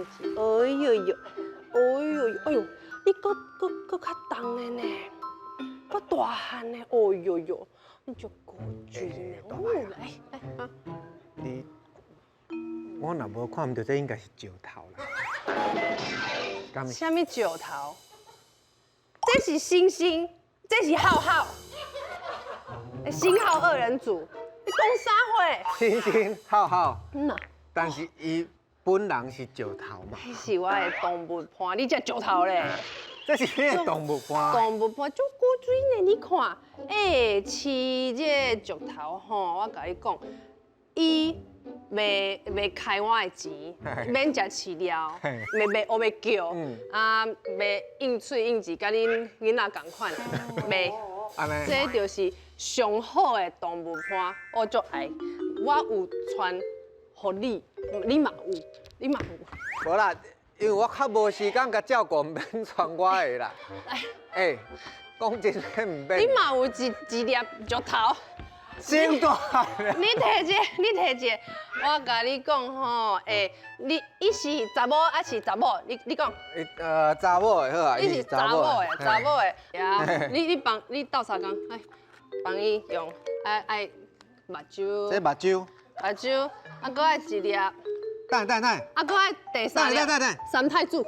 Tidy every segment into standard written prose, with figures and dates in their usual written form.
哎呦呦，哎呦呦，哎呦，你搁较重的呢，搁大汉呢，哎呦呦，你就高追呢，哦，来啊！你，我若无看唔到，这应该是石头啦。什么石头？这是星星，这是浩浩，星浩二人组，你讲啥话？星星浩浩，嗯呐，但是伊本人是石头嘛。迄是我的动物伴，你才石头咧。这是你的动物伴。动物伴足古水呢，你看，饲这石头吼，我甲你讲，伊袂开我的钱，免食饲料，袂学袂叫，袂应喙应字，甲恁囡仔同款，袂。这就是上好的动物伴，我足爱。我有传互你，你嘛有，你嘛有。无啦，因为我较无时间甲照顾，免传我的啦。讲真诶，唔免。你嘛有一粒石头。真大你摕一个，你摕一个，我甲你讲吼，伊是查某还是查某？你讲。查某的好啊，伊是查某的，查某的。呀，你斗相共，来帮伊用，爱目睭。这目睭。目睭，啊，搁爱一粒。等，啊，搁爱第三粒。等。三太子。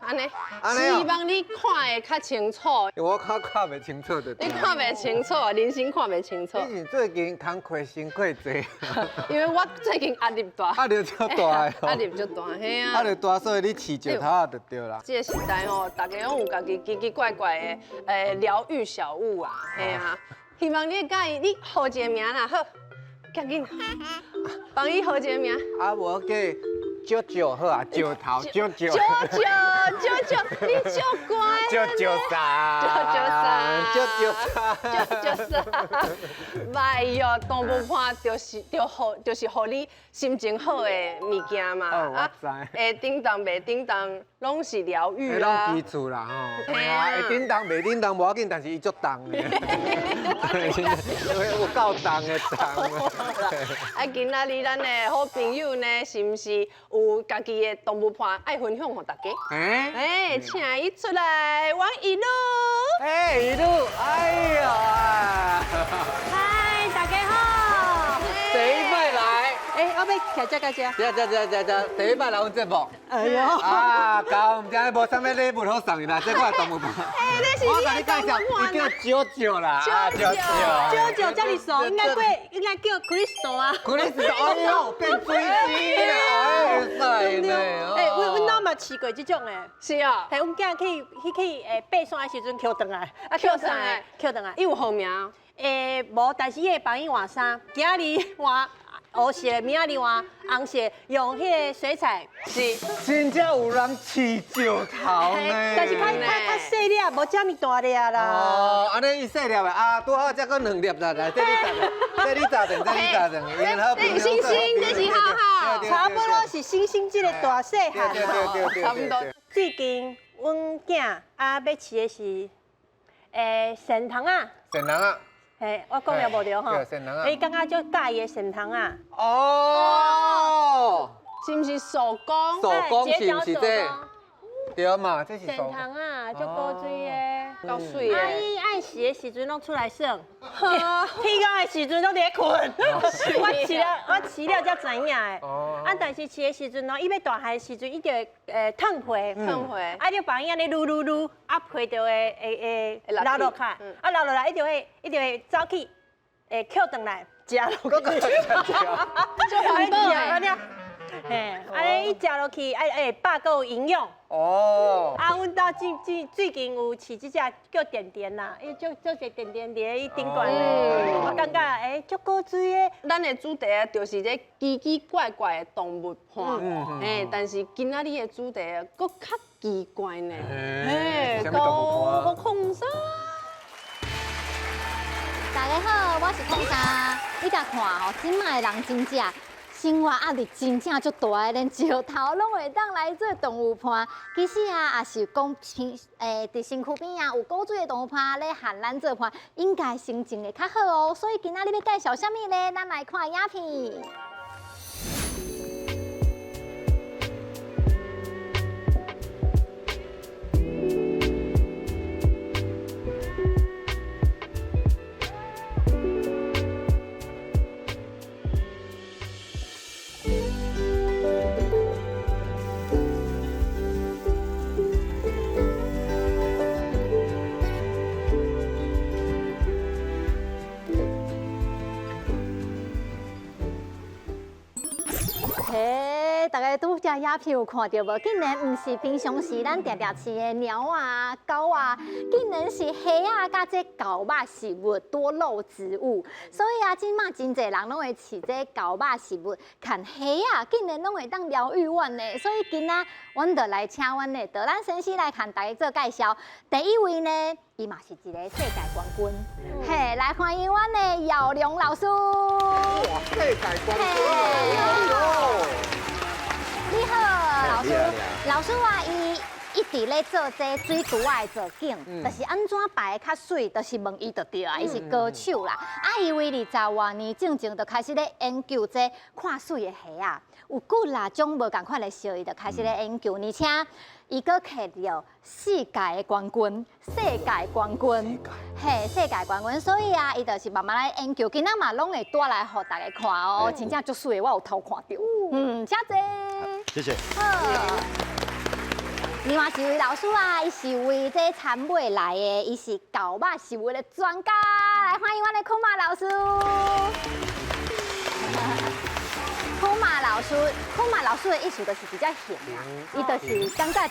安尼，希望你看会较清楚。我看袂清楚的。你看袂清楚，人生看袂清楚。你是最近工课辛苦济。因为我最近压力大。压力足大的。压力足大，嘿啊。压力大，所以你饲石头啊就对啦。这个时代吼，大家拢有家己奇奇怪怪的疗愈小物啊，嘿啊。希望你介意，你号一个名啦，好，赶紧帮伊号一个名。啊，无叫啾好啊，石头啾。啾，你足乖。啾啥？啾啥？哎哟，动物伴就是互你心情好的物件嘛。我知。会叮当袂叮当，拢是疗愈啦。拢基础啦吼。会叮当袂叮当无要紧，但是伊足重的。有够重的重。啊，今仔日咱的好朋友呢，是毋是有家己的动物伴爱分享互大家？请伊出来，王一路。一路，哎呀！嗨，大家好。第一摆来。我要徛这。第一摆来阮节目。哎呦。啊，搞，唔知无啥物礼物好送你啦，这我动物伴。我甲你介绍，伊叫啾啦。啾这么熟，应该叫 Crystal 啊。Crystal，哎呦，变水鸡啦，哎，帅呢。阮老嘛饲过这种的。是啊。阮囝去爬山的时阵捡回来，捡回来。伊有号名？无，但是伊会帮伊换衫。今日换黑色，明仔日换红色，用迄个水彩是。真正有人饲石头呢。但是较细粒，无这么大粒啦。哦，安尼伊细粒的啊，拄好才搁2粒啦，来，这你咋整？星星，这是浩浩，差不多是星星这个大细汉，差不多。最近阮囝要饲的是神童啊。神童啊。我讲了无对吼？你感觉足介意的神童啊？哦，是毋是手工？手工是毋是这？对嘛，这是神童啊，足古锥的，够水的。伊按时的时阵拢出来耍，天光的时阵拢伫困。我饲了才知影的。但是饲的时阵伊要大汉的时阵，伊就会褪皮，啊，就帮伊安尼撸，啊，皮就会流落卡，啊，流落来，伊就会走去，捡转来食落去。就环保的。安尼伊食落去，饱够有营养。阮兜最近有饲这只叫点点啦，伊做一点点伫伊顶管咧，我感觉足古锥的。咱的主题啊，就是这奇奇怪怪的动物伴，但是今仔日的主题啊，搁较奇怪呢。空山。大家好，我是空山。你甲看吼，即卖人真正。生活压力真正足大的，连石头拢会当来做动物伴。其实啊，也是讲伫身躯边啊有古锥的动物伴咧，和咱做伴，应该心情会较好哦。所以今仔日要介绍啥物咧？咱来看影片。条鸦片有看到无？竟然唔是平常时咱常常饲的猫啊、狗啊，竟然是虾啊，甲这狗肉食物多肉植物。所以啊，今嘛真侪人拢会饲这狗肉食物，看虾啊，竟然拢会当疗愈阮呢。所以今仔阮就来请阮的德兰先生来看大家做介绍。第一位呢，伊嘛是一个世界冠军，嘿，来欢迎阮的姚良老师。哇，世界冠军哦！你好，老师你好。老师啊，伊直咧做这水图的造景，就是安怎摆较水，就是问伊就对啊，伊是高手啦。啊，伊为20多年正就开始咧研究这看水的虾啊，有几啦种无共款的烧，伊就开始咧研究，而且伊搁摕到世界的冠军，世界冠军，嘿，世界冠军，所以啊，伊就是慢慢来研究，今仔嘛拢会带来互大家看哦，真正足水的，我有偷看到。谢谢。谢谢。好。另外一位老师啊，伊是为这参买来的，伊是狗肉食物的专家，来欢迎我的库马老师。库马老师，库马老师的意思就是比较咸啦，伊就是感觉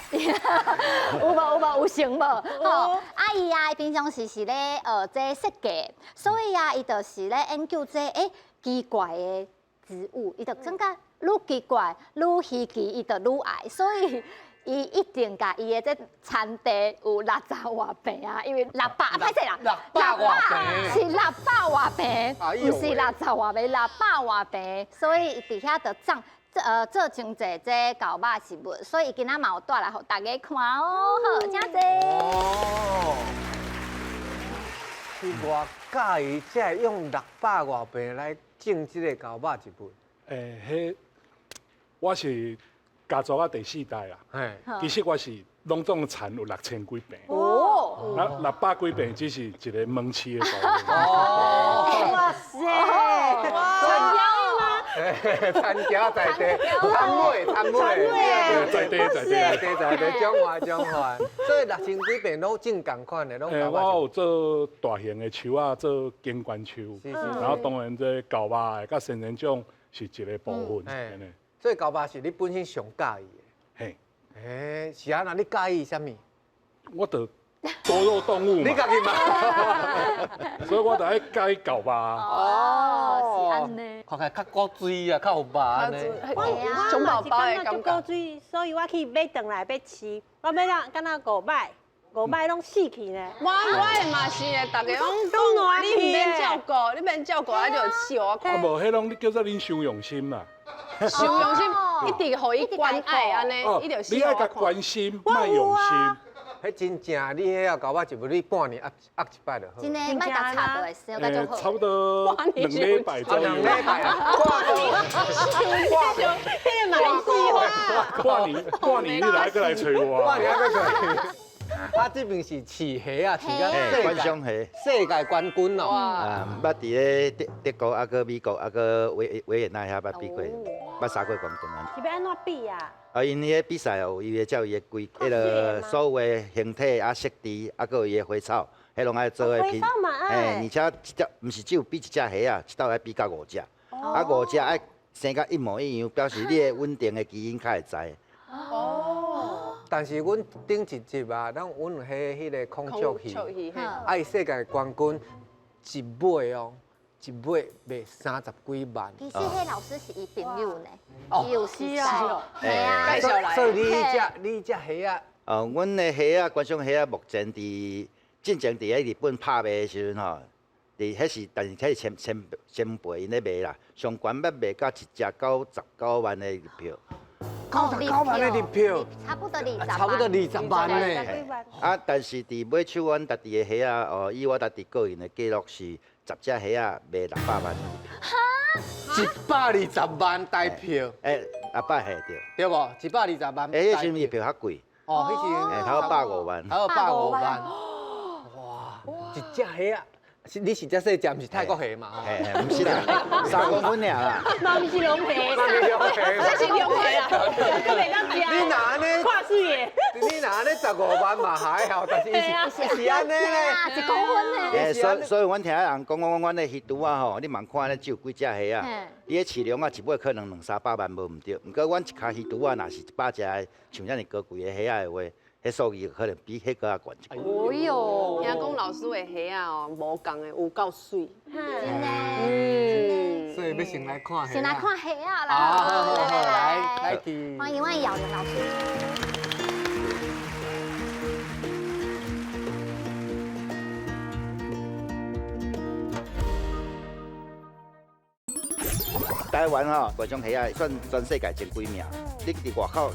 有成无？吼，阿姨啊，平常时咧这设计，所以啊，伊就是咧研究这奇怪的植物，伊就感觉愈奇怪愈稀奇，伊就愈爱，所以。伊一定甲伊的这产地有60外平啊，因为600，歹势啦600外平是600外平，哎呦不是60外平，600外平，所以伊伫遐就做真侪这狗肉食物，所以今仔嘛有带来互大家看哦，好，真济。哦，是我介意，才会用600外平来种这个狗肉植物。迄我是家族啊第4代啦。嘿，其实我是拢总产有6000几平，哦，那600几平只是一个门市的道理。哦，哇塞，哇，参加在地，参买，在地，中华，所以6000几平拢种同款的，拢狗我肉有做大型的树啊，做景观树，是然后当然这狗肉的甲仙人掌是一个部分。安尼所以狗肉是你本身上介意的。嘿，是啊，那你介意什么？我得多肉动物嘛，你家己嘛？所以我就爱介狗肉。哦，是安尼。看起来较古锥啊，较有肉安尼。我熊宝宝的就感觉。高水，所以我去买回来要吃，我买了敢若5摆拢死去呢。我的嘛是的，大家拢讲你唔免照顾，你免照顾，啊就笑我啊，看。无，迄拢叫做恁伤用心啦。想用心，一直互伊关爱安尼，伊就你爱甲关心，莫用心。迄真正，你迄个狗肉植物，你半年压一摆就好。真的，莫甲差不多，小甲就好。差不多2礼拜左右。2礼拜啊，迄个蛮细化。过年你来过来找我。半年要做。啊，这边是饲虾啊，饲到观赏虾，世界冠军哦。啊，捌伫咧德国啊，个美国啊，个维也纳遐捌比过，捌3过冠军啊。是要安怎比啊？啊，因迄个比赛有伊个照伊个规，迄个所有的形体啊、色地啊，个有伊个花草，迄拢爱做个花草嘛爱而且一只毋是只有比一只虾啊，一道爱比到5只，啊5只爱生甲一模一样，表示你的稳定的基因较会知。但是阮顶一集啊，阮有迄个孔雀鱼，爱世界冠军一尾哦，一尾卖30几万。其实迄老师是伊朋友呢，哦伊有实在，系哎啊介。绍来所以你只虾啊，阮的虾啊，观赏虾啊，目前进前伫日本拍卖的时阵吼，迄是，但是迄是前辈因咧卖啦，上悬要卖到1只99万的入票。 99万的入票，差不多20万，差不多20万呢。啊，但是伫买手阮家己的虾啊，以我家己个人的记录是10只虾啊卖600万。 120万台票， 600下对。对无？120万。迄时入票较贵，哦，迄是头150万。还有150万。哇，一只虾啊是你是遮细只，毋是泰国虾嘛？吼。嘿，毋是啦，3公分尔啦。嘛不是龙皮，那是龙虾。这是龙皮啊，根本当你家。拿呢？跨视野。你拿呢15万嘛还好，但是是安尼咧。啊，1公分呢。所以阮听人讲，阮的鱼肚啊吼，你茫看咧只有几只虾啊。你咧市场啊，一尾可能200-300万无毋对。毋过阮一卡鱼肚啊，若是100只的，像遮尔高贵的虾的话，迄数字可能比迄个还悬。哦哟，听讲老师的虾啊哦，无共的有够水。真的。所以要先来看虾。先来看虾啊啦！好，来去。欢迎我姚玲老师。台湾吼，各种虾啊，算全世界前几名。你伫外口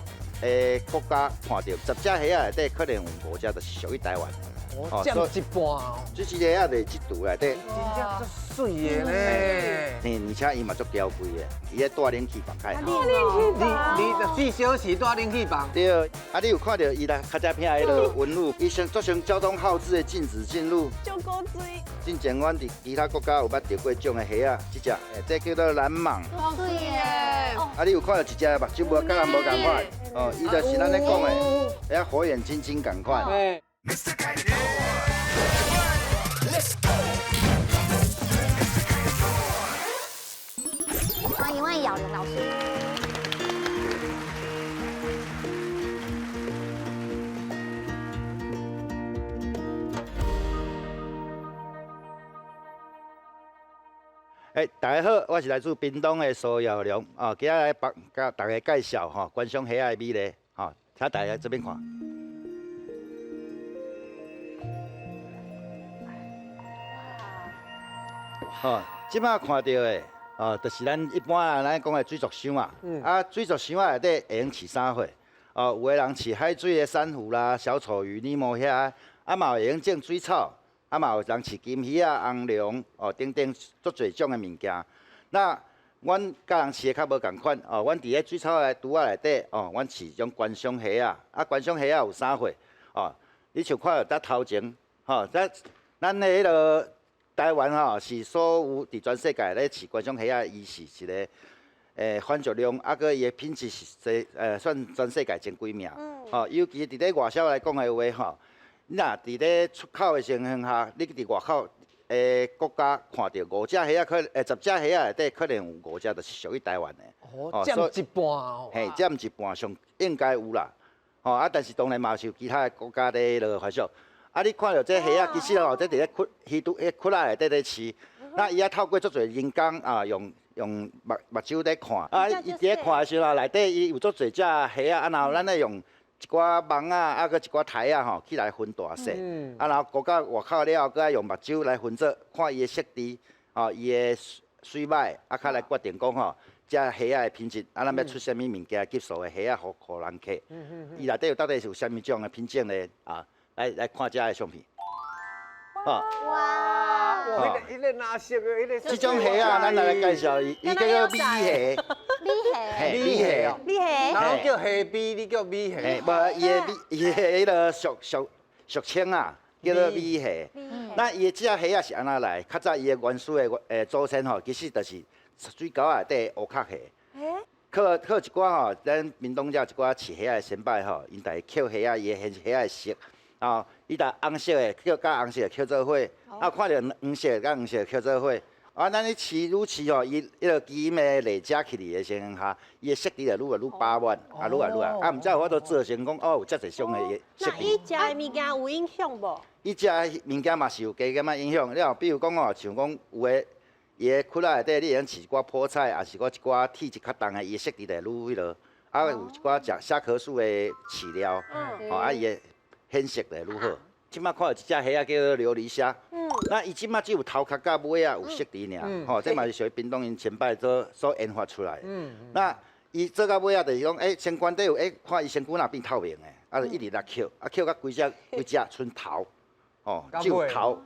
国家看到10只虾啊内底，可能有5只就是属于台湾的。哦，占一半哦。这只虾啊内这肚内底。真正足水的呢。嘿，而且伊嘛足娇贵的，伊咧带冷气房开。你24小时带冷气房。对，啊，你有看到伊啦，较早片迄个纹路，伊做成交通号志的禁止进入。就够水。之前阮伫其他国家有捌钓过种的虾啊，这只这叫做蓝蟒。哇水耶！啊，你有看到一只目睭无甲人无共款？哦，伊就是咱咧讲的，遐火眼金睛共款。欢迎我姚玲老师。大家好，我是来自屏东的苏耀良哦，今日来甲大家介绍吼观赏虾的美丽吼，请大家这边看。哦，即摆看到的哦，就是咱一般啊，咱讲的水族箱啊，啊，水族箱啊内底会用饲啥货？哦，有的人饲海水的珊瑚啦、小丑鱼、尼莫虾，啊嘛会用种水草。啊嘛有人饲金鱼啊、红龙哦，等等足侪种的物件。那阮甲人饲的较无共款哦，阮伫咧水草的肚仔内底哦，阮饲种观赏虾啊。啊，观赏虾啊有啥货哦？你像看到头前吼，咱的迄个台湾吼是所有伫全世界咧饲观赏虾啊，伊是一个繁殖量，啊个伊的品质是算全世界前几名。哦，尤其伫咧外销来讲的话吼。你若伫咧出口的情形下，你伫外口国家看到5只虾啊，10只虾啊内底可能有5只就是属于台湾的。哦，占一半哦。嘿，占一半上应该有啦。哦啊，但是当然嘛是有其他的国家咧落发烧。啊，你看到这虾啊，其实哦，这伫咧鱼肚窟仔内底咧饲，那伊啊透过足侪人工啊，用目睭咧看。啊，伊伫咧看的时候，内底伊有足侪只虾啊，然后咱咧用。一寡网啊，啊，搁一寡台啊，吼，起来分大细，啊，然后搁到外口了后，搁爱用目睭来分做，看伊的色质，哦，伊的水脉，啊，较来决定讲吼，这虾仔的品质，啊，咱要出啥物物件级数的虾仔，互人客，伊内底有到底是有啥物种的品种的啊？来看这的相片，哦，哇！迄个蓝色的，迄个。这种虾啊，咱来介绍，伊叫做米虾。米虾，嘿，米虾，你虾，人叫虾米，你叫米虾。嘿，无伊的迄个俗称啊，叫做米虾。那伊的这虾啊是安怎来？较早伊的原始的祖先吼，其实就是水沟内底乌壳虾。靠一寡吼，咱闽东遮一寡饲虾的先辈吼，因家捡虾啊，伊的虾的色，啊，伊搭红色的捡甲红色的捡做伙，啊，看到黄色甲黄色捡做伙。啊，咱咧饲愈饲吼，伊迄个基因的累积起嚟的情形下，伊的色值就愈饱满，啊，愈来。啊，毋知有法度做成讲哦，有遮侪种的色那伊食的物件有影响无？伊食的物件嘛是有加减仔影响。了，比如讲哦，像讲有的伊的窟仔内底，你用饲一寡菠菜，也是讲一寡体质较重的，伊的色值就愈迄落。啊，有一寡食虾壳素的饲料，哦，啊，伊的显色就愈好。即摆看到一只虾啊，叫做琉璃虾。那伊即摆只有头壳甲尾啊有色值尔，吼，这嘛是属于屏东因前摆所研发出来。那伊做到尾啊，就是讲，身躯底有，看伊身躯若变透明的，啊，就一直来捡，啊，捡到规只剩头，哦，只有头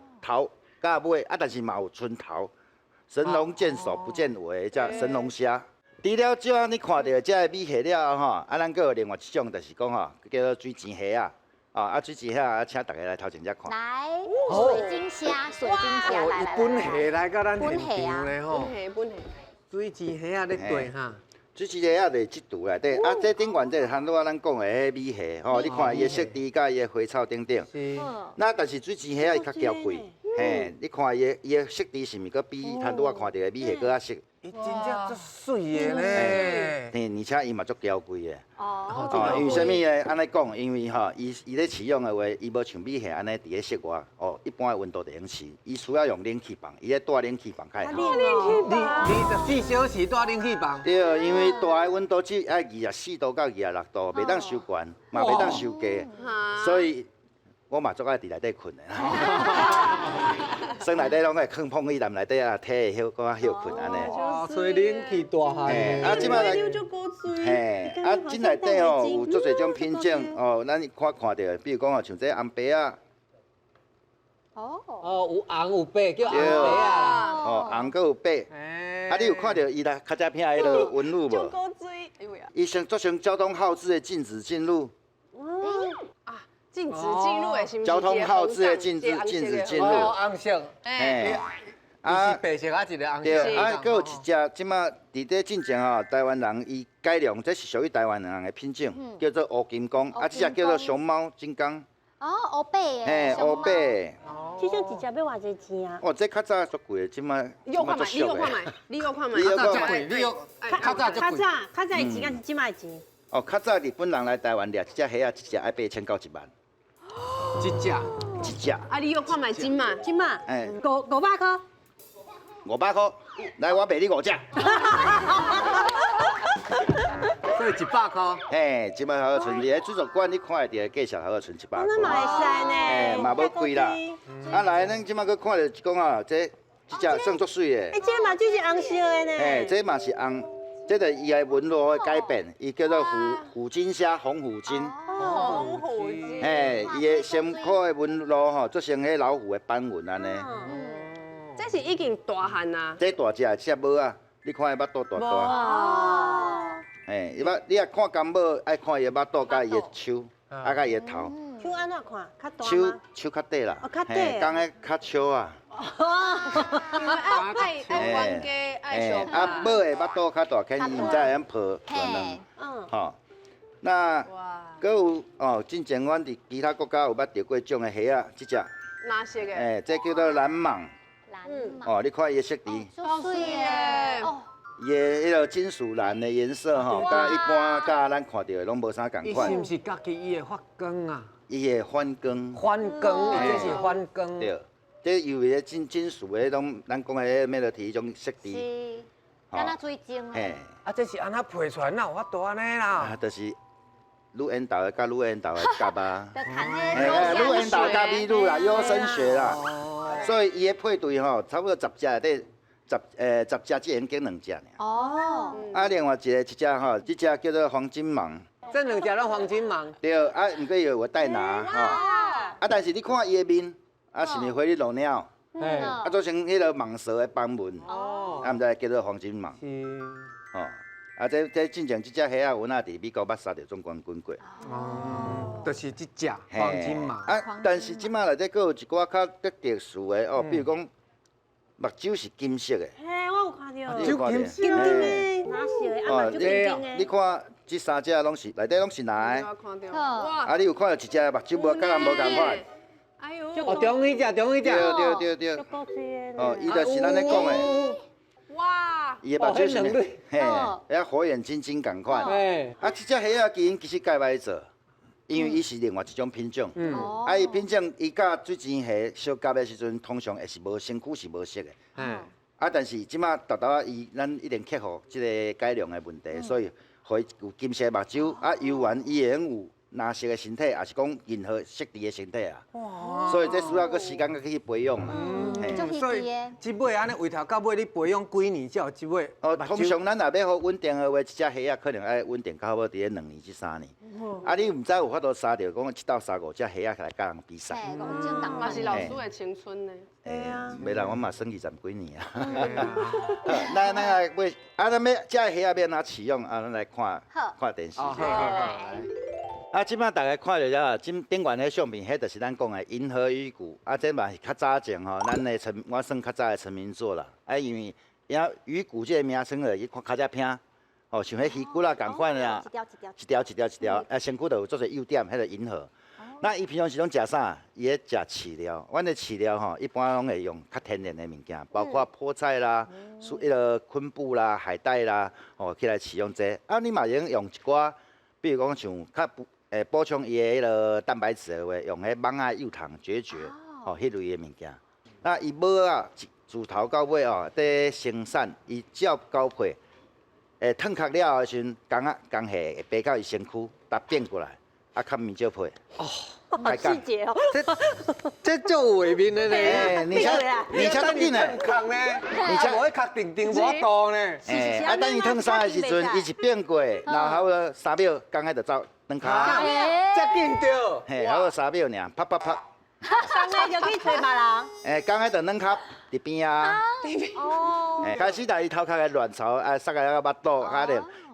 甲尾，啊，但是嘛有剩头。神龙见首不见尾，叫神龙虾。除了这，你看到这米虾了吼，啊，咱阁有另外一种，就是讲吼，叫做水钱虾啊。水鸡虾，请大家来头前只看。来，水晶虾，水晶虾，哦，伊来来本来，虾来到咱现本虾啊场咧吼，本下。水鸡虾啊咧对哈，水鸡虾在这图内底，这顶管这韩多咱讲的迄米虾，吼，你看伊的色滴甲伊的花草等等。是，那但是水鸡虾伊较娇贵，嘿，你看伊的色滴是毋是佫比韩多我看到的米虾佫较色？伊真正足水的咧。嘿，而且伊嘛足娇贵的。哦，因为啥物呢？安尼讲，因为吼，伊咧饲养的话，伊无像米虾安尼伫咧室外，一般的温度就用饲，伊需要用冷气房，伊咧带冷气房较会好。24小时带冷气房。对，因为大的温度只爱24度到26度，袂当伤悬，嘛袂当伤低，所以我嘛足爱伫内底困的。床内底拢会放碰椅内内底啊，体会休搁休困安尼。哇，吹冷气大汉。即摆来，嘿，这内底吼有足侪种品种哦，咱看到，比如讲哦，像这红白啊。哦，有红有白，叫红白啊。哦，红搁有白。你有看到伊来较早片迄个纹路无？伊足像交通号志的禁止进入。禁止进入的是毋是？交通号志的禁止进入。哦，红色。嘿。伊是白色啊，一个红色。对，搁有一只，即马伫这进前吼，台湾人伊改良，这是属于台湾人的品种，叫做乌金刚，这只叫做熊猫金刚。哦，乌白的，嘿，乌白。这种一只要偌济钱啊？哦，这较早足贵的，即马你又看买，你又看买，你又看买。较早贵，你又较早足贵。较早的钱，敢是即摆的钱？哦，较早日本人来台湾掠，一只虾啊，一只爱8000到1万。一只。一只。你又看买金嘛？金嘛？哎500块。 500块，来我卖你5只。所以100块。嘿，即摆好存，伫个水族馆你看会到介绍好存100块。那嘛会使呢。嘿，嘛无贵啦。来，咱即摆佫看到讲啊，这只算足水的。这嘛就是红色的呢。嘿，这嘛是红，这个伊的纹路的改变，伊叫做虎金虾、红虎金。红虎金。嘿，伊的身躯的纹路吼，足像迄老虎的斑纹安尼。这是已经大汉啊！这大只只无啊，你看伊巴肚大大。哦。嘿，伊巴你若看干母，爱看伊的巴肚甲伊的手，甲伊的头。手安怎看？较大手手较短啦。哦，较短。讲诶较小啊。爱弯家，爱小啊，母的巴肚较大，肯定毋知会晓抱可能。吼。那搁有哦，之前阮伫其他国家有捌钓过种的虾啊，即只。哪色的？诶，这叫做蓝蟒。哦，你看伊的色滴，好水耶！哦，伊的迄个金属蓝的颜色吼，甲一般甲咱看到的拢无啥共款。伊是毋是家己伊的发光啊？伊的反光。反光，这是反光。对，这由于金属的迄种，咱讲的迄咩落去迄种色滴。是，敢若水晶啊。嘿。啊，这是安那配出来，哪有法度安尼啦？啊，就是愈缘投的甲愈缘投的夹啊。就看嘿，愈缘投甲米露啦，优生学啦。所以伊的配对吼，差不多10只内底10只只能拣2只尔。哦。另外一只吼，这只叫做黄金蟒。这2只拢黄金蟒。对，毋过伊有带拿吼。但是你看伊的面，是毋是花里胡鸟？做成迄个蟒蛇的斑纹。哦。毋知叫做黄金蟒。是。哦。这进前这只虾啊，阮也伫美国捌杀着总冠军过。哦，就是这只黄金蟒。但是即马内底佫有一寡较特殊的哦，比如讲目睭是金色的。嘿，我有看到。你有看到？金金的，哪色的？啊，目睭金金的。你看这3只拢是内底拢是男的。我看到。哇！你有看到一只目睭无甲人无共款？哎呦！哦，中迄只，中迄只。对。足够水的。哦，伊就是咱咧讲的。哇！伊的目睭是嘿，遐火眼金睛共款。这只虾啊，基因其实介歹做，因为伊是另外一种品种。伊品种伊甲水晶虾相夹的时阵，通常会是无身躯是无色的。但是即马豆豆咱一定克服即个改良的问题，所以互伊有金色目睭，游玩伊会有蓝色的身体，也是讲任何色地的身体啊。所以这需要个时间去培养啦。所以即尾安尼为头到尾你培养几年才有即尾？通常咱若要好稳定的话，一只虾啊可能爱稳定到好伫咧2年至3年。你毋知有法度杀着讲1到3、5只虾来甲人比赛。嘛是老师的青春呢。袂啦，我嘛算20几年啊。咱来买，咱要这虾要哪饲养？咱来看电视。啊，即摆大家看到了，顶顶悬迄相片，迄就是咱讲的银河鱼骨。啊，这嘛是较早前吼，咱的我算较早的成名作啦。啊，因为鱼骨这个名称咧，伊看较只拼，哦，像迄鱼骨啦共款啦，一条，啊，身躯就有做者优点，迄个银河。那伊平常时拢食啥？伊咧食饲料。阮的饲料吼，一般拢会用较天然的物件，包括菠菜啦、迄个昆布啦、海带啦，哦，起来饲用这。啊，你嘛用一寡，比如讲像较补充伊的迄个蛋白质的话，用迄芒啊、柚糖、决哦，迄类的物件。那伊母啊，自头到尾哦，在生产，伊只要交配，褪壳了的时阵，工下会爬到伊身躯，搭变过来。啊，较面少配哦，好细节哦。这就画面的呢，你车都紧的，空呢，你车无壳定定无多呢。啊，等伊烫衫的时阵，伊是变过，然后差不多3秒，刚开就走转脚。这紧着。嘿，差不多3秒尔，啪啪啪。刚开就去找别人。刚开就软壳伫边啊。哦。开始在伊头壳的卵巢啊，塞个巴肚，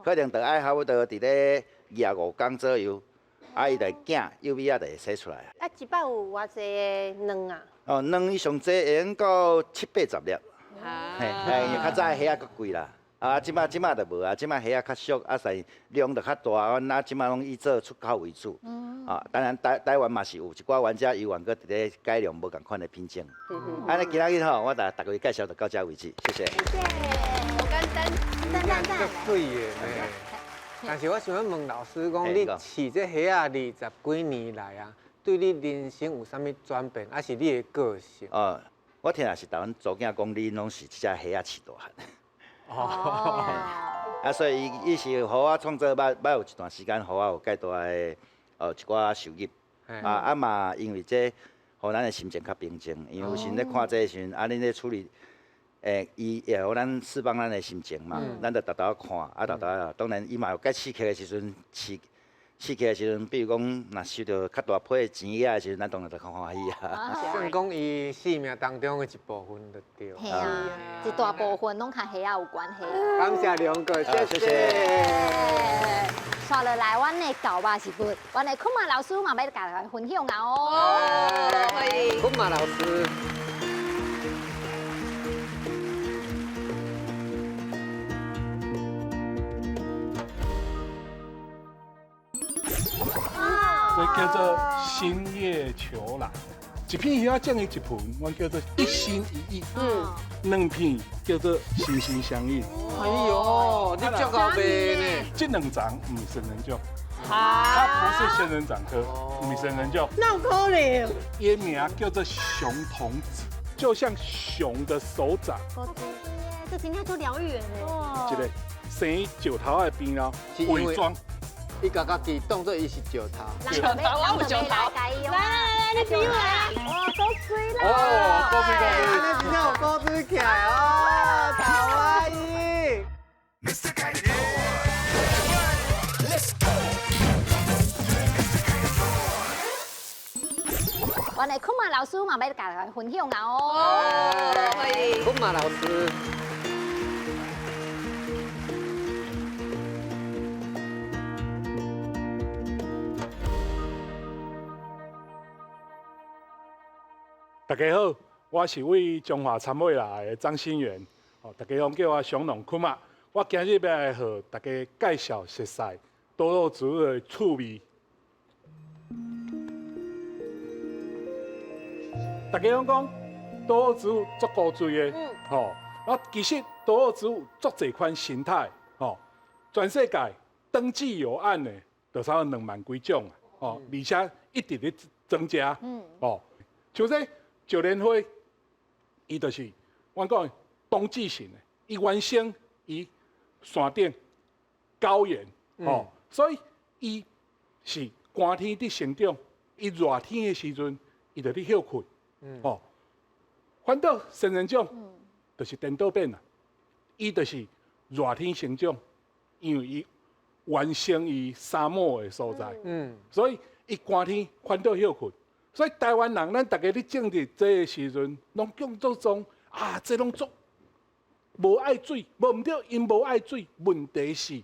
可能就爱差不多伫咧25天左右。啊，伊就囝幼米仔就会生出来。啊，一摆有偌济卵啊？哦，卵伊上济会用到7-80粒。嘿，因为较早虾仔较贵啦。啊，即摆就无啊，即摆虾仔较俗，啊，所以量就较大。阮啊，即摆拢以做出口为主。啊，当然台湾嘛是有一寡玩家游玩搁伫咧改良无共款的品种。安尼今仔日吼，我大家介绍就到这为止，谢谢。谢谢，好简单。足水的呢。但是我想要问老师讲，你饲这虾仔20几年来啊，对你人生有啥物转变，还是你的个性？我听也是甲阮祖囝讲，你拢是即只虾仔饲大汉。哦。啊，所以伊是互我创作捌有一段时间，互我有介大的一寡收入。啊嘛，因为这互咱的心情较平静，因为有时咧看这时阵，啊，恁咧处理。伊会互咱释放咱的心情嘛，咱就豆看，啊豆当然伊嘛有该刺激的时阵，刺激的时阵，比如讲若收到较大批的钱的时阵，咱当然就较欢喜啊。算讲伊生命当中的一部分就对。系啊，一大部分拢甲虾仔有关系。感谢两个，谢谢。刷落来，阮的教吧是不？阮的昆马老师嘛要甲大家分享啊哦。欢迎。昆马老师。这叫做新月球兰，一片虾种伊一盆，阮叫做一心一意。两片叫做心心相印。哎呦，你足够白呢！这两丛唔是仙人掌，它不是仙人掌科，唔是仙人掌。那有可能。伊名叫做熊童子，就像熊的手掌。这今天做疗愈的呢。一个生石头的边啊，伪装。伊家己当做伊是石头。石头，我有石头。来，你比我来。哇，够水啦！哦，够水够水。安尼真正有高水起来哦，卡哇伊。阮的昆马老师嘛要甲大家分享啊哦。欢迎。昆马老师。大家好，我是为中华参委来的张新元，大家拢叫我小农昆马。我今日要来和大家介绍熟悉多肉植物的趣味。大家拢讲多肉植物足高水的，啊，其实多肉植物足侪款形态，全世界登记有案的，就差不多2万几种而且一直咧增加，像这石莲花，伊就是我讲冬季性的，伊原生伊山顶高原，所以伊是寒天伫生长，伊热天的时阵，伊就伫休困，反倒仙人掌，就是颠倒变啦，伊就是热天生长，因为伊原生于沙漠的所在，所以伊寒天反倒休困。所以台湾人，咱大家咧种植这个时阵，拢讲做种这拢做无爱水，毋对，因无爱水。问题是，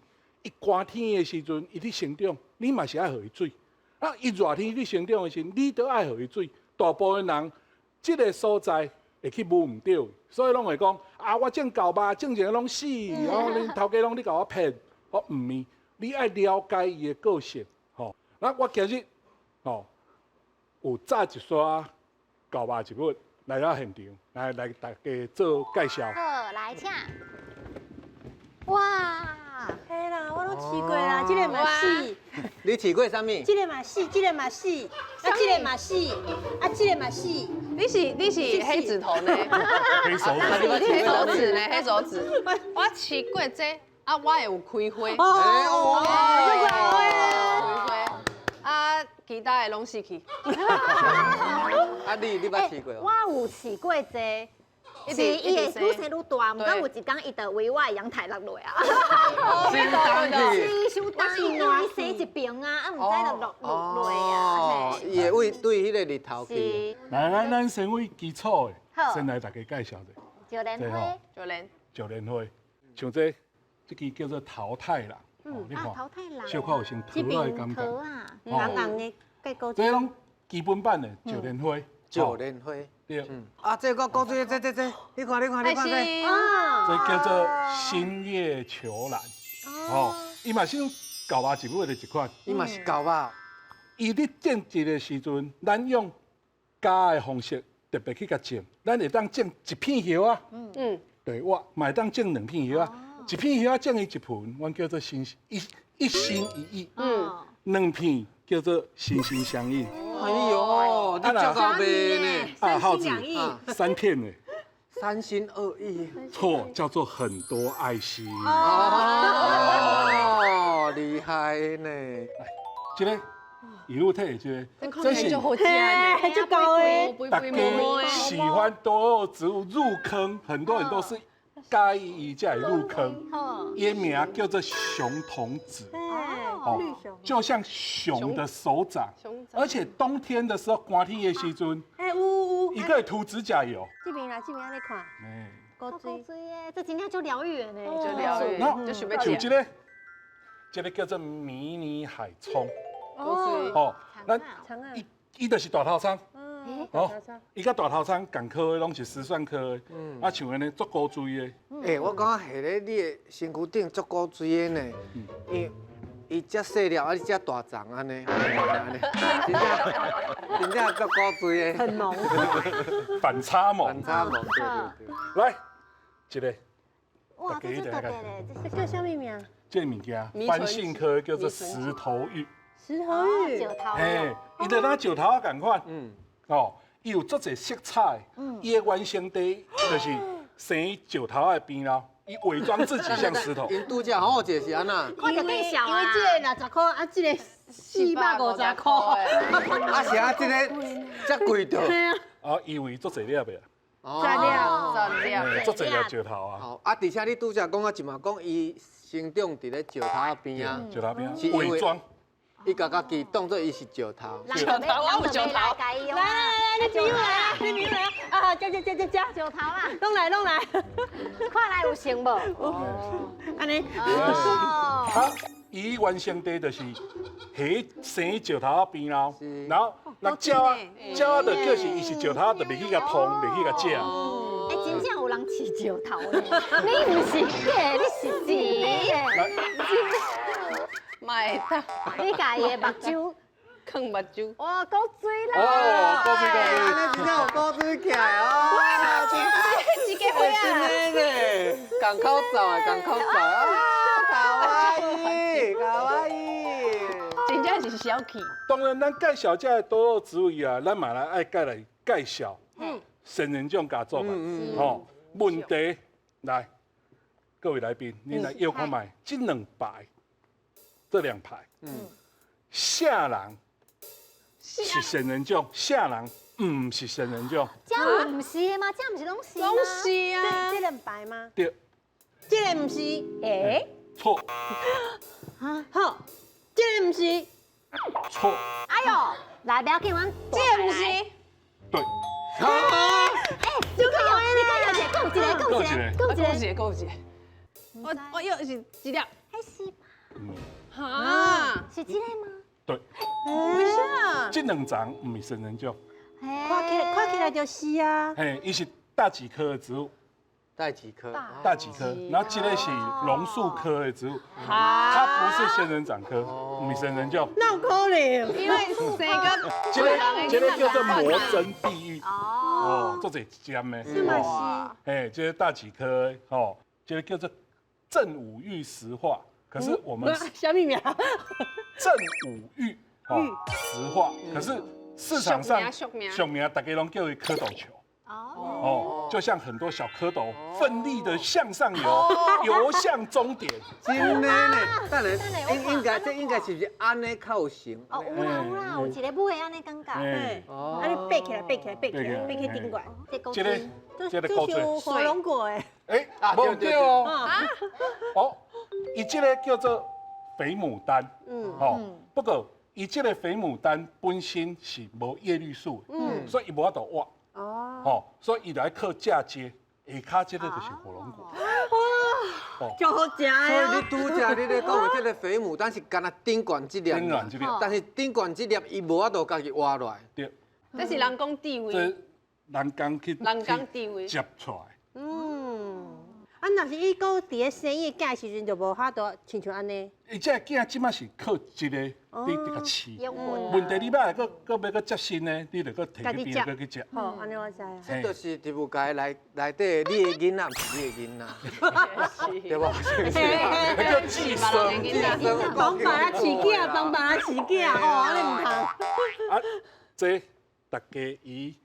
伊寒天的时阵，伊咧生长，你嘛是爱互伊水。啊，伊热天你生长的时候，你都爱互伊水。大部分人即个所在会去摸唔到，所以拢会讲啊，我种狗吧，种一个拢死，然后恁头家拢你甲我骗，我唔是，你爱了解伊的个性，吼。那我今日吼有炸一撮狗吧一物来到现场，来大家做介绍。好，来请。哇，嘿啦，我拢试过啦，这个嘛死，你试过啥物？这个嘛死，这个嘛死，啊，这个嘛死，啊，这个嘛死。你是黑指头呢？黑手指，黑手指呢？黑手指。我试过这，啊，我会有开花。哦，开花。啊，其他的拢死去。啊，你捌试过？我有试过这。是伊会愈生愈大，毋过有一天伊就围我的阳台落落啊。真当是伤当伊伊生一边啊，毋知就落啊。伊会为对迄个日头去。来，咱先为基础的，好先来大家介绍者。就莲花，就连。花，像这支叫做桃太郎，你看，桃太郎，小可有先桃来感觉，啊，红红的，介高这拢基本版的就莲花，就莲花。对，啊，这个古锥，这，你看这，啊，这叫做新叶球兰，哦，伊嘛是狗吧植物的一款，伊嘛是狗吧？伊咧种植的时阵，咱用加的方式特别去甲种，咱会当种一片叶啊，对，我嘛会当种两片叶啊，一片叶啊种伊一盆，阮叫做一心一意，两片叫做心心相印。哎呦，你这个背呢？二号子3片呢，三心二意。错，叫做很多爱心。哦，厉害呢！这个一路退，这个这是就好吃呢，就高诶。大家喜欢多肉植物入坑，很多人都是介意才会入坑。伊名叫做熊童子。哦，绿熊，就像熊的手掌，而且冬天的时候，寒天的时阵，哎，有，一个涂指甲油，这边啦，你看，哎，高锥，耶，这真正就疗愈呢，就疗愈，然后就想要就吃。这个叫做迷你海葱，哦，哦，那长啊，伊就是大头葱，哦，伊甲大头葱共科的拢是石蒜科的，啊像安尼足高水的，哎，我感觉下咧你的身躯顶足古锥的呢，伊遮细粒，啊，你遮大丛安尼，真正足古锥的，很浓，反差萌，反差萌，对。来，一个，哇，这是特别的，这叫什么名？这个物件，番杏科叫做石头芋，石头芋，九桃，嘿，伊就咱石头啊共款，哦，伊有足侪色彩，伊的原生地就是生石头的边咯，伊伪装自己像石头。因度假好好解是安那？看着更小啊，因为这个60块，啊，这个450块，啊是啊，这个遮贵的。啊，以为做侪粒的，材料，做侪粒石头啊，好，啊，而且你拄则讲啊，一嘛讲伊生长伫咧石头边啊，石头边是因为伪装。伊家家己当做伊是石头。九桃，我有九桃，来，你明来，啊，加，九桃啊，弄来，看来有成无？安尼，哦，啊，伊原生地就是下生石头边咯，然后那鸟就叫是伊是石头，就袂去甲碰，袂去甲食。哎，真正有人饲石头呢，你唔是假，你是真的。买到你家己的目睭，坑目睭，哇，够水啦！哦，高水高水。安尼真正有古锥起来哦。自己会真的呢，港口走啊，港口走啊，卡哇伊，卡哇伊。真正是小气。当然，咱介绍这多肉植物啊，咱嘛来爱介绍，仙人掌家族嘛，吼，问题来，各位来宾，你来摇看卖，这2排，这2排，下人是仙人掌，下人唔是仙人掌，这唔是的吗？这唔是拢是吗？拢是啊，这个白吗？对，这个不是，哎，错好，这个不是，错，哎呦，来不要给我们，这不是，对，就看你看有一个，够一个，够一个，够一个。我又是几粒？还是吧？啊，是这个吗？对，为啥？这两丛唔是仙人掌，看起来就是啊。嘿，伊是大戟科的植物，带几颗？大戟科，然后这个是榕树科的植物，它不是仙人掌科，唔是仙人掌。那有可能。因为生个这个叫做魔针地狱，哦，做者尖的，是吗？哎，这个大戟科，哦，这个叫做正五玉石化，可是我们小米苗。正五玉，哦，石化，可是市场上俗名大家拢叫伊蝌蚪球。哦，就像很多小蝌蚪奋力的向上游，游向终点。真的呢，当然应该是不是安尼较有型？哦，有啦，有一个母的安尼感觉。哎，啊，你背起来，背去顶管。这个这个高就火龙果诶。哎，无对哦。哦，伊这个叫做肥牡丹。哦，不过伊这个肥牡丹本身是无叶绿素的，所以伊无法度挖。哦，所以伊来靠嫁接，下骹这个就是火龙果。就好食所以的你拄则你咧讲的这个肥牡丹是干那顶管这粒，但是顶管这粒伊无法度家己挖落来。对，这是人工地这位，人工去地位接出来。啊，若是伊个伫咧生伊的时阵，就无法度亲像安尼。伊这囝即马是靠一个你甲饲，问题你要搁要接新呢，你就搁摕去边搁去接。好，安尼我知啊。这就是植物界内底你的囡仔，不是你的囡仔，对不？那叫寄生。帮爸啊饲囝，帮爸啊饲囝，哦，安尼唔通。啊，这大家伊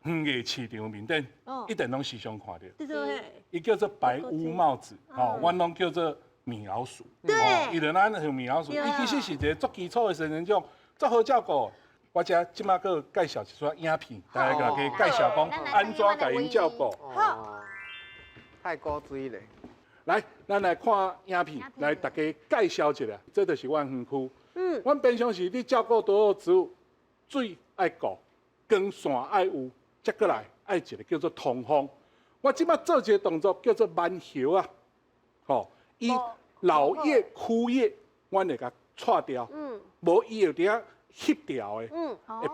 园艺市场面顶一定拢时常看到。对对。伊叫做白乌帽子，吼，阮拢叫做米老鼠。对。伊就咱像米老鼠，伊其实是一个足基础的仙人掌，足好照顾。我遮即马搁介绍一撮影片，大家甲介绍讲安怎甲因照顾。好，太古锥咧。来，咱来看影片，来大家介绍一下，这就是阮园区。阮平常时你照顾多少植物，水爱顾，光线爱有，再过来爱一个叫做通风。我即摆做一个动作叫做挽叶啊，吼，伊老叶、枯叶，阮会甲拆掉，无伊会伫遐翕掉的，会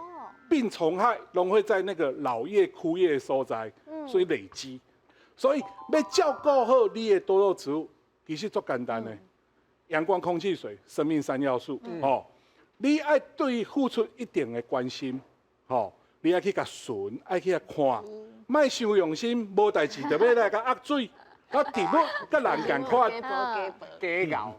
病虫害拢会在那个老叶、枯叶的所在，所以累积。所以要照顾好你的多肉植物，其实足简单的，阳光、空气、水，生命三要素，吼，你爱对付出一定的关心，吼，你爱去甲巡，爱去甲看。莫伤用心，无代志就要来甲压水，啊，植物甲人共款，假搞，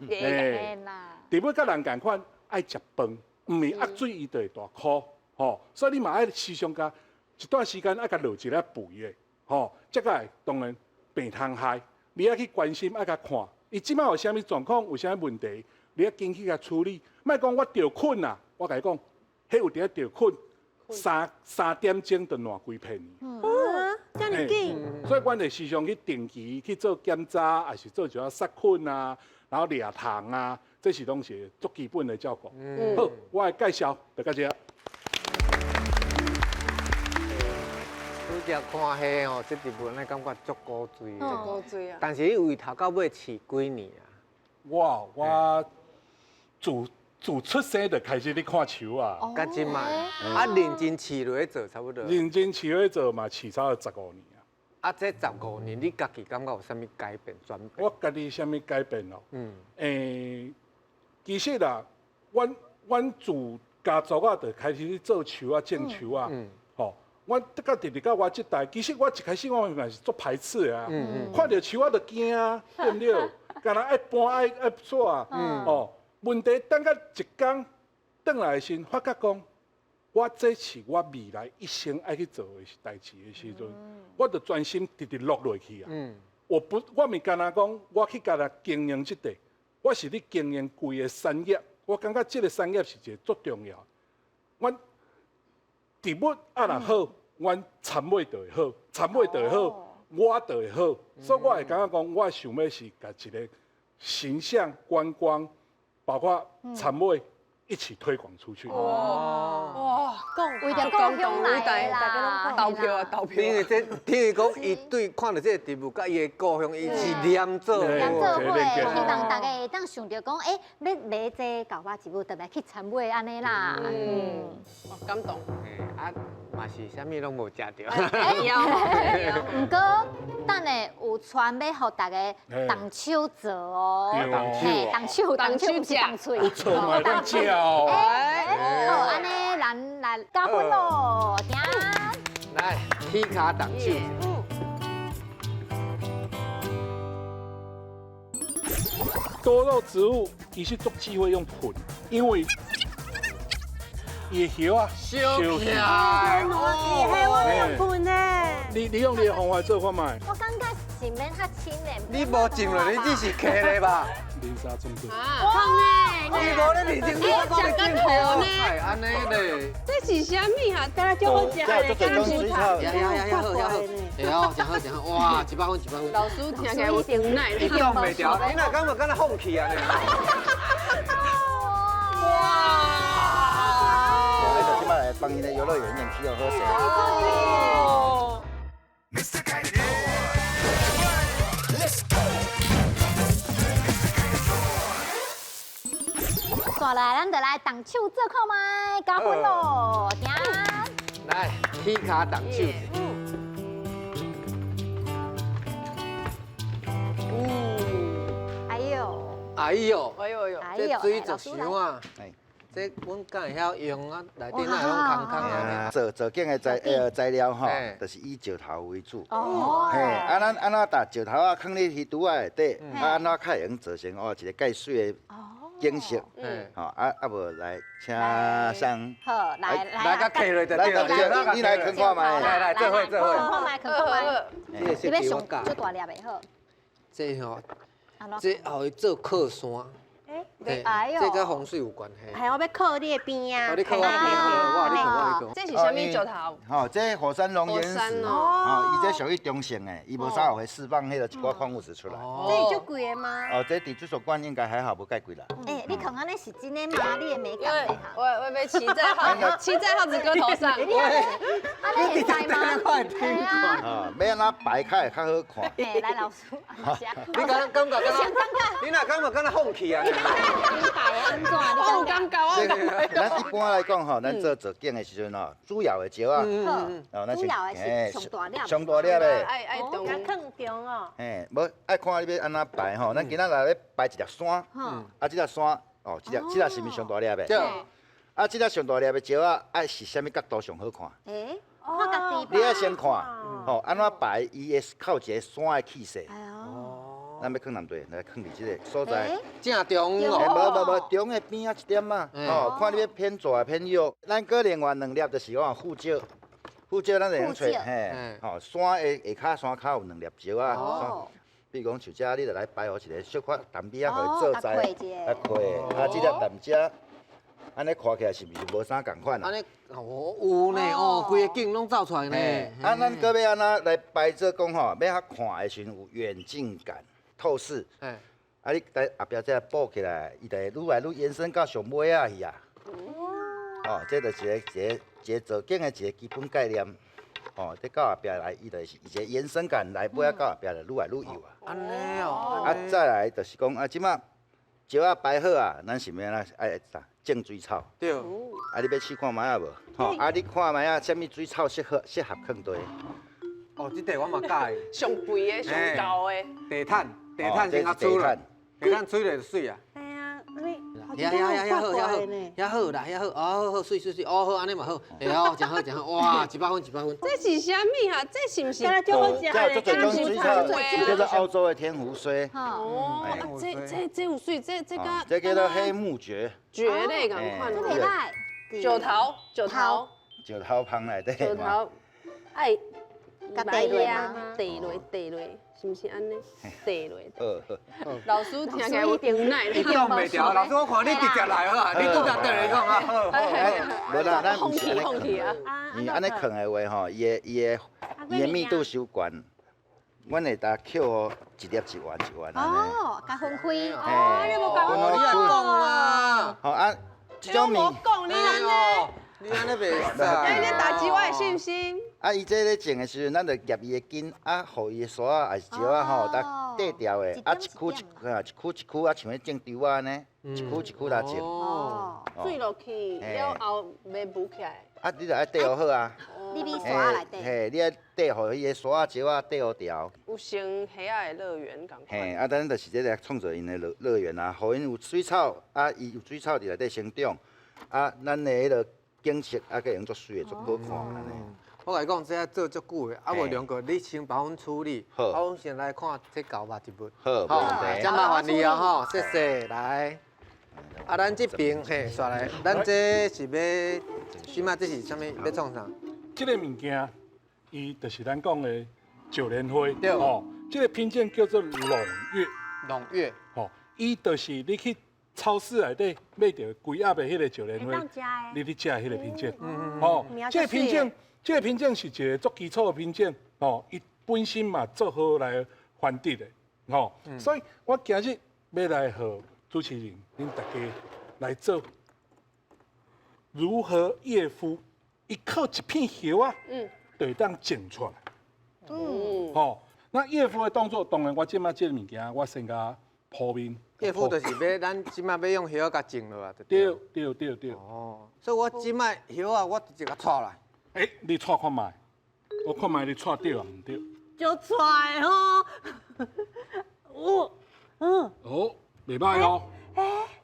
植物甲人共款，爱食饭，唔是压水伊就会大苦，吼，所以你嘛爱时常甲一段时间爱甲落一个肥的，吼，这个当然病虫害，你爱去关心，爱甲看，伊即摆有啥物状况，有啥物问题，你要紧去甲处理，莫讲我着困啊，我甲你讲，迄有伫着困。3点钟就烂规片呢。这么紧。所以阮会时常去定期去做检查，还是做一下杀菌啊，然后掠虫啊，这是拢是足基本的照顾。好，我来介绍大家。拄则看迄吼，这植物咱感觉足古锥的，古锥啊。但是你为头到尾饲几年啊？我自出生就开始咧看树啊，甲真嘛，啊认真饲落去做差不多。认真饲落去做嘛，饲差不多15年啊。啊，这15年你家己感觉有啥物改变转变？我家己啥物改变哦？其实啦，阮自家族啊，就开始去做树啊、种树啊。吼，我甲直直到我这代，其实我一开始我嘛是做排斥的啊。看到树我就惊啊，对不对？干那爱搬爱锁啊。哦。问题等到一天转来时，发觉讲，我这是我未来一生爱去做的代志的时阵，我就专心直直落落去啊。我咪干那讲，我去干那经营这地，我是咧经营规个产业。我感觉这个产业是一个足重要。阮植物啊若好，阮产尾就会好，产尾就会好，我就会好。所以我会感觉讲，我想要是甲一个形象观光。包括产尾、一起推广出去。哇，为着故乡来啦，投票啊，投票等于这等于讲，伊对看到这个题目，甲伊的故乡，伊是念做伙。念做伙，希对望大家会当想着讲，要买这狗肉一母，特别去参买安尼啦。感动。啊，嘛是啥物拢无食着。不过，等下有传要互大家动手做哦。动手，不是动嘴。不错嘛，咱叫。好，安尼咱来加分咯，行。来，起骹动手。多肉植物其实做忌讳用盆，因为叶叶啊烧起来，我用盆呢。你用你的方法做看卖。我感觉是免较深的。你无浸落，你只是客的吧？零沙中毒。你无咧认真，我讲你真好呢。安尼咧，这是啥物哈？刚才就好食的，这种水草，真好，哇，100分100分。老师听起来有无奈你讲袂掉，你哪敢有敢若放弃啊？我即摆来帮伊的游乐园用气候好势。再来，咱就来动手做看卖，加分咯，行。来，起骹动手。哎呦，哎呦，哎呦呦，这水就伤啊！这阮敢会晓用啊？内底哪会拢空啊？做景的材料吼，就是以石头为主。哦。嘿，咱安怎打石头啊，放咧鱼肚啊内底，安怎较会用做成一个介水的景色。吼，无来请上。好，来甲摕落就对了。你来看看卖。来，做伙。看卖，看卖。这是你要上给我教。最大粒的好。这吼，这后去做靠山。哎呦，这跟风水有关系。还要靠你的边啊。你靠我边我你靠。这是啥物石头？吼，这火山龙岩石，伊这属于中性的，伊无啥会释放迄个一寡矿物质出来。这就贵的吗？哦，这伫水族馆应该还好，无介贵啦。你看安尼是真的吗？你的美感的哈。我要骑在耗子哥头上。安尼会使吗？听看。哦，要安怎摆较会较好看。来老师，你感觉你哪敢有敢若放弃啊？你摆安怎？我有感觉啊。咱一般来讲吼，咱做景的时阵吼，主要的石啊，主要的是上大粒。上大粒的。爱动。较坑中哦。嘿，无爱看你要安怎摆吼，咱今仔来要摆一粒山，啊，这粒山哦，这粒是毋是上大粒的？对。啊，这粒上大粒的石啊，爱是啥物角度上好看？看家己。你爱先看，吼，安怎摆伊会靠一个山的气势。咱要放南地，来放伫即个所在。正中哦。无中的边啊一点嘛，哦，看你要偏左偏右。咱个另外2粒就是讲护石，护石咱会用找，嘿，吼，山的下骹山骹有2粒石啊。比如讲像遮，你就来摆好一个小块淡边啊，互伊做在来开，啊，即粒淡石，安尼看起来是毋是无啥共款啊？安尼有呢，规个景拢走出来呢。啊，咱搁要安怎来摆做讲吼，要较看的时阵有远近感。透视，啊！你在后壁这补起来，伊就会愈来愈延伸到上尾啊去啊。哦，这就是一个做景的一个基本概念。哦，这到后壁来，伊就是一个延伸感来，尾啊到后壁就愈来愈幼啊。安尼哦。啊，再来就是讲啊，即马石啊摆好啊，咱是要爱啥种水草。对。啊，你要试看卖啊无？吼，啊，你看卖啊，啥物水草适合放地？哦，这地我嘛介意。上肥的、上高的。地毯先较水啦，地毯水了就水啊。哎呀，你遐好啦，遐好，哦好水，哦好安尼嘛好，哎呦真好，哇100分。这是啥物哈？这是毋是？刚才就好食的，这种水草叫做澳洲的天湖水。哦，这有水，这个。这叫做黑木蕨。蕨类共款。这袂歹。石头旁内底。石头，爱。甲地雷吗？地雷，是毋是安尼？地雷。老师听起来有无奈。你讲袂掉，老师我看你直接来好啊，你拄则对来讲啊。无啦，咱放弃啊！伊安尼放的话吼，伊的密度伤悬，阮会搭扣吼一粒1万安尼。哦，甲分开。你无讲啊。好啊。这种物，我讲你安尼，你安尼袂哎，你使。打击我的信心。啊，伊这咧种的时阵，咱就夹伊的根，啊，互伊的沙啊，还是石啊吼，搭缀掉的，啊，一区一区啊，像咧种稻啊安尼，一区一区来种。哦，水落去了后袂浮起来。啊，你就爱缀好好啊。你比沙内底。嘿，你爱缀互伊的沙啊、石啊缀好调。有成遐仔的乐园共嘿，款。啊，咱就是这个创造因的乐园啊，互因有水草，啊，伊有水草伫内底生长，啊，咱的迄个景色啊，个用作水的，足好看安尼。我甲你讲，这做足久的，啊无两个，你先帮阮处理，好啊，阮先来看这狗肉一物。好，无问题。真麻烦你啊吼，谢谢，来。啊，咱这边嘿，刷来，咱这是要，即马这是啥物？要创啥？这个物件，伊就是咱讲的九莲花，对哦，这个品种叫做龙月，龙月，哦，伊就是你去超市内底买到规盒的迄个九莲花会当，食的。你去食迄个品种，嗯哦苗，这个品种就是，这个品种是一个足基础的品种，哦，伊本身嘛做好来繁殖的，哦，所以我今日要来和主持人恁大家来做如何叶夫，伊靠一片叶啊，就会当种出来。哦，那叶夫的动作，当然我即摆这个物件，我先甲铺面。叶夫就是要咱即马要用叶甲种落啊，对对对对。哦，所以我即摆叶啊，我直接甲插来。哎，你错看卖，我看卖你错对啊，唔对？就出来吼。哦，袂歹哦。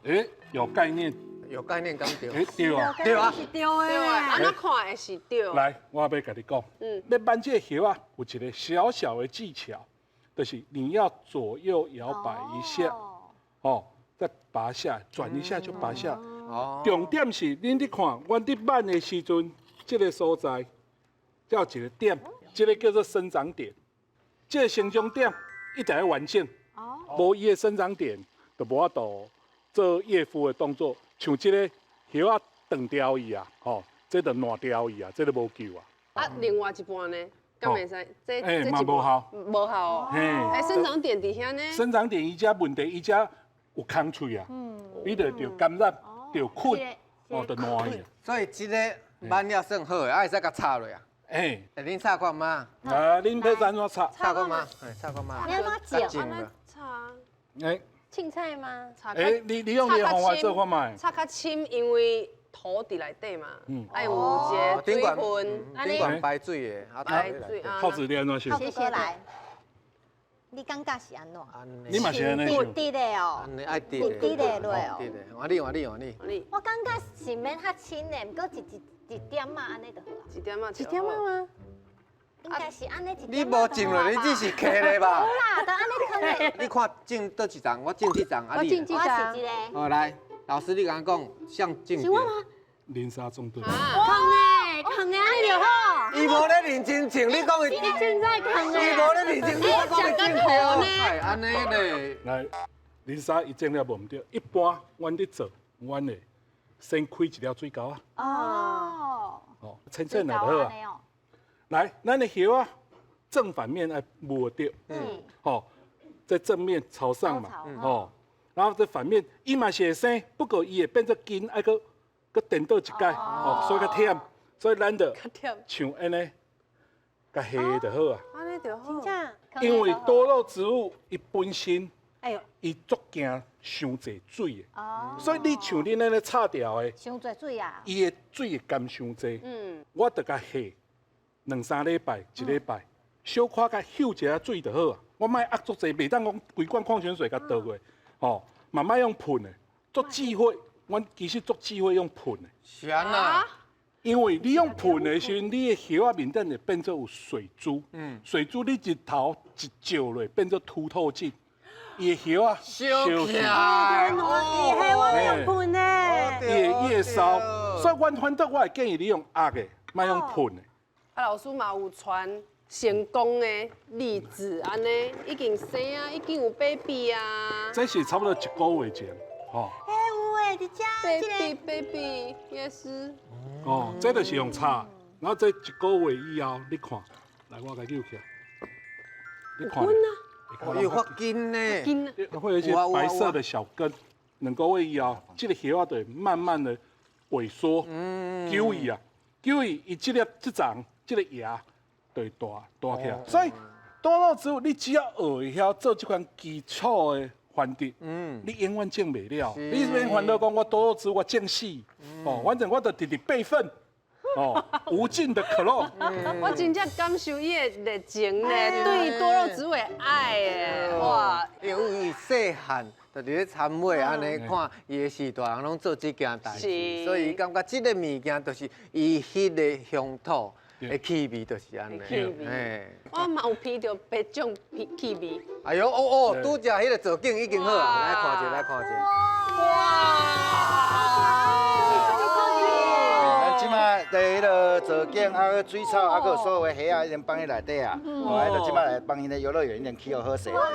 哎，有概念。有概念敢对？哎，对啊。对啊是对对，的。安怎看会是对。来，我要甲你讲，要扳这个叶啊，有一个小小的技巧，就是你要左右摇摆一下，哦，再拔下，转一下就拔下。哦，重点是，恁伫看，阮伫挽的时阵，这个所在叫一个点，这个叫做生长点，这个生长点一定要完整，无伊的生长点，就无法度做叶夫的动作，像这个叶啊断掉伊啊，吼，这就烂掉伊啊，这就无救啊。啊，另外一半呢？敢袂使？这哎嘛这一半无效无效哦。嘿，哎，生长点伫遐呢。生长点伊遮问题，伊遮有空喙啊，伊就感染，就困，哦，就烂去。所以这个挽了算好的，啊会使甲插落啊。哎，哎，恁插看嘛？啊，恁要怎怎插？插看嘛？哎，插看嘛？你要怎较种？种了。擦哎，青菜吗？擦哎，你用你的方法做看卖。擦较深，因为土伫内底嘛，爱有一哦个水分。顶管排水的，啊，排水啊泡子你安怎想？谢谢来。你感觉是安怎？安你嘛是安尼想？有滴的哦。安尼爱滴有滴的落哦。滴的，换你换你换你。你我感觉是免较深的，不过一点嘛，安尼就好啊。一点仔一点仔吗？应该是安尼一点你嘛无种落，你只是刻的吧好？啦，就安尼可能。你看种倒一丛，我种这丛，啊你呢。我是一个。好来，老师你甲我讲，像种是我吗？连沙中队。坑诶，坑诶，安尼就好。伊无咧认真种，你讲伊，伊现在坑无诶。咧认真，你讲伊种好呢？哎，安尼咧。来，连沙伊种了无毋对，一般阮咧做，阮会先开一条水沟啊，哦。哦，清清来就好啊。哦。来，咱的叶啊，正反面爱抹掉，哦，在正面朝上嘛，哦，然后在反面，伊嘛是会生，不过伊会变做根，爱个颠倒一界，哦，所以较忝，所以咱就较忝，像安尼，甲下就好啊。安尼就好。这样。因为多肉植物伊本身哎呦，伊足惊伤济水的，哦。所以你像恁安尼插掉的，伤侪水啊。伊的水会甘伤济。我得甲下2-3礼拜，一礼拜，小可甲休一下水就好啊。我莫压足济，袂当讲规罐矿泉水甲倒过，吼，慢慢用喷的，足忌讳。阮其实足忌讳用喷的，是安那？因为你用喷的时阵，你的叶啊面顶会变做有水珠，水珠你一头一照落，变做凸透镜，伊的叶啊烧起来，伊黑我用喷诶。伊会烧，所以阮反倒我会建议你用压的，莫用喷的。啊，老师嘛有传成功的例子，安尼已经生啊，已经有 baby 啊。这是差不多1个月前，吼。哎，有诶，伫遮。 baby 也是。哦，这就是用插，然后这1个月以后，你看，来我甲揪起来，你看，哦，有发根呢。会有一些白色的小根，2个月以后，这个叶啊就会慢慢的萎缩，救伊啊，救伊这层这个牙就会大起来。所以多肉植物你只要学会晓做这款基础的繁殖，你永远种袂了。你免烦恼讲我多肉植物我种死，反正我就直备份。无尽的可乐。我真正感受伊的热情呢，对多肉植物的爱诶，哇！因为伊细汉就伫咧参尾安尼看伊的时代人拢做这件代志，所以伊感觉这个物件就是伊迄个乡土的气味，就是安尼。气味。我嘛有闻到别种气味。哎呦拄只迄个造景已经好啊，来看者，来看者。即摆在迄个造景啊，水草啊，佮所有的虾啊，已经放喺内底啊。哦，迄个即摆来帮因的游乐园已经起好好势。哇，足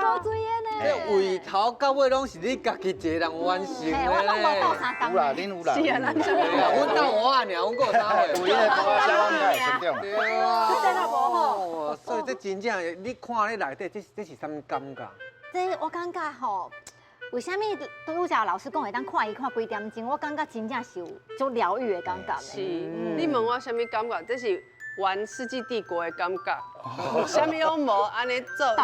高水的呢！这尾头到尾拢是你家己一个人完成的我拢无斗相共。有啦，恁有啦。是啊，咱做。阮斗我啊，尔，阮个啥货？有迄个大小碗才会成长。对啊。真的无好。所以这真正，你看咧内底，这是啥物感觉？这我感觉吼。为什么拄则老师讲会当看伊看几点钟？我感觉真正是有足疗愈的感觉。是，你问我什么感觉？这是玩《世纪帝国》的感觉，什么拢无，安尼做一个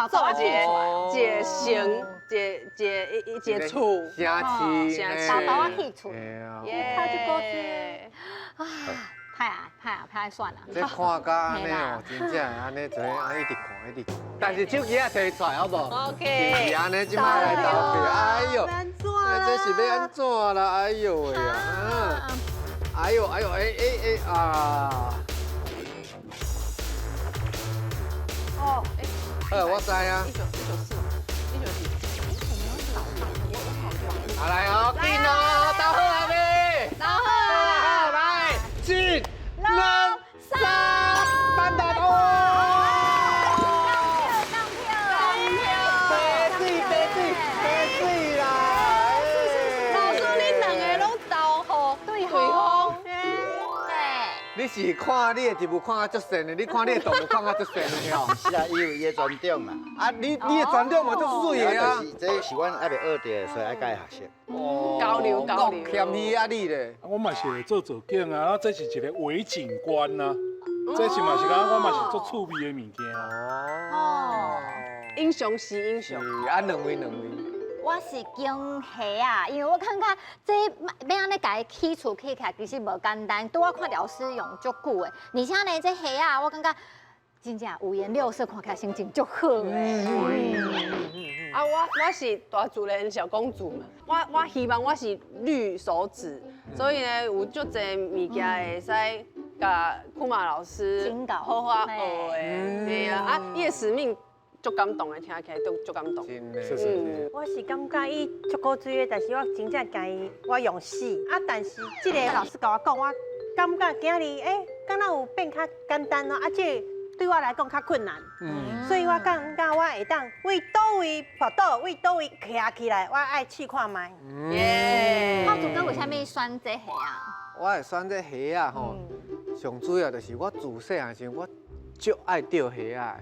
城，一个厝，城市，包包啊起厝，耶！啊，太爱算了。这看甲安尼哦，真正安尼做，安一直看。但是手机啊摕出来好不？OK。是安尼，即摆来投票，哎呦，这是要安怎啦？哎呦喂呀，哎呦，啊！哦，我知啊。1994，来哦，紧哦，到好啊未？然后来，进2、3，班达哦！白水啦！老师，恁两个拢投互对方。你是看你的植物看啊足神的，你看你的动物看啊足神的吼。是啊，伊有伊的专长嘛。啊，你的专长嘛足水的啊。这是阮还袂学着，所以爱甲伊学习。交流。欠伊啊你咧。我嘛是会做造景啊，这是一个微景观啊，这是嘛是讲我嘛是做趣味的物件。哦，英雄是英雄。是啊，两位。我是种虾啊，因为我感觉这要安尼家起厝起起来其实无简单，拄我看老师用足久的，而且呢这虾啊，我感觉真正五颜六色，看起来心情足好的。啊，我是大自然小公主嘛，我希望我是绿手指，所以呢有足侪物件会使甲库玛老师好好学的，对啊，伊的使命。足感动的，听起来都足感动。真的，我是感觉伊足够水的，但是我真正惊伊我用死啊！但是这个老师甲我讲，我感觉今日敢若有变较简单哦，啊，这对我来讲较困难。所以我感觉我会当为倒位滑倒，为倒位徛起来，我爱试看卖。耶！浩主哥为虾米选这虾啊？我会选这虾啊吼，上主要就是我自细汉时我足爱钓虾啊。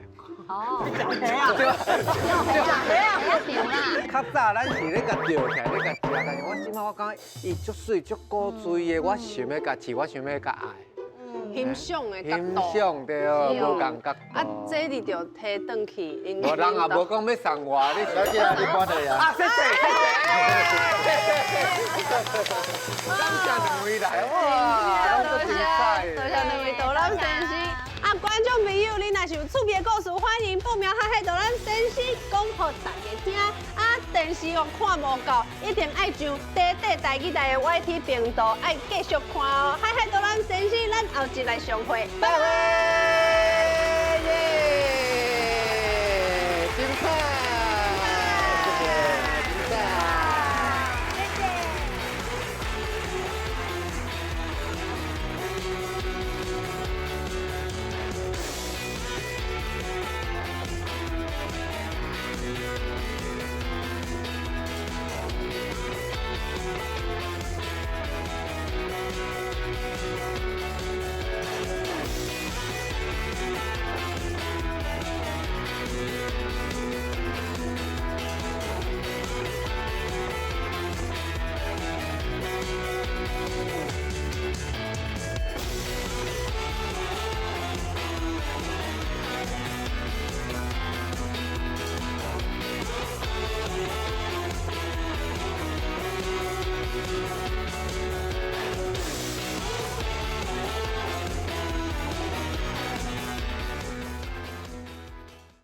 哦，较早咱是咧甲钓起来，咧甲食，但是我即摆我感觉伊足水足古锥的，我想要甲饲，我想要甲爱。欣赏的角欣度。赏对哦，无共角度。啊，这你就摕转去。无人也无讲要送我，你小姐啊，你看到呀？啊，谢谢。感谢两位来，哇，拢足精彩。多谢两位导览先生。啊，观众朋友，你若是有趣味的故事，欢迎报名海海导览先生讲给大家听。啊，电视哦看无够，一定爱上台语台的 YT 频道，爱继续看哦。海海导览先生，咱后日来相会，拜拜。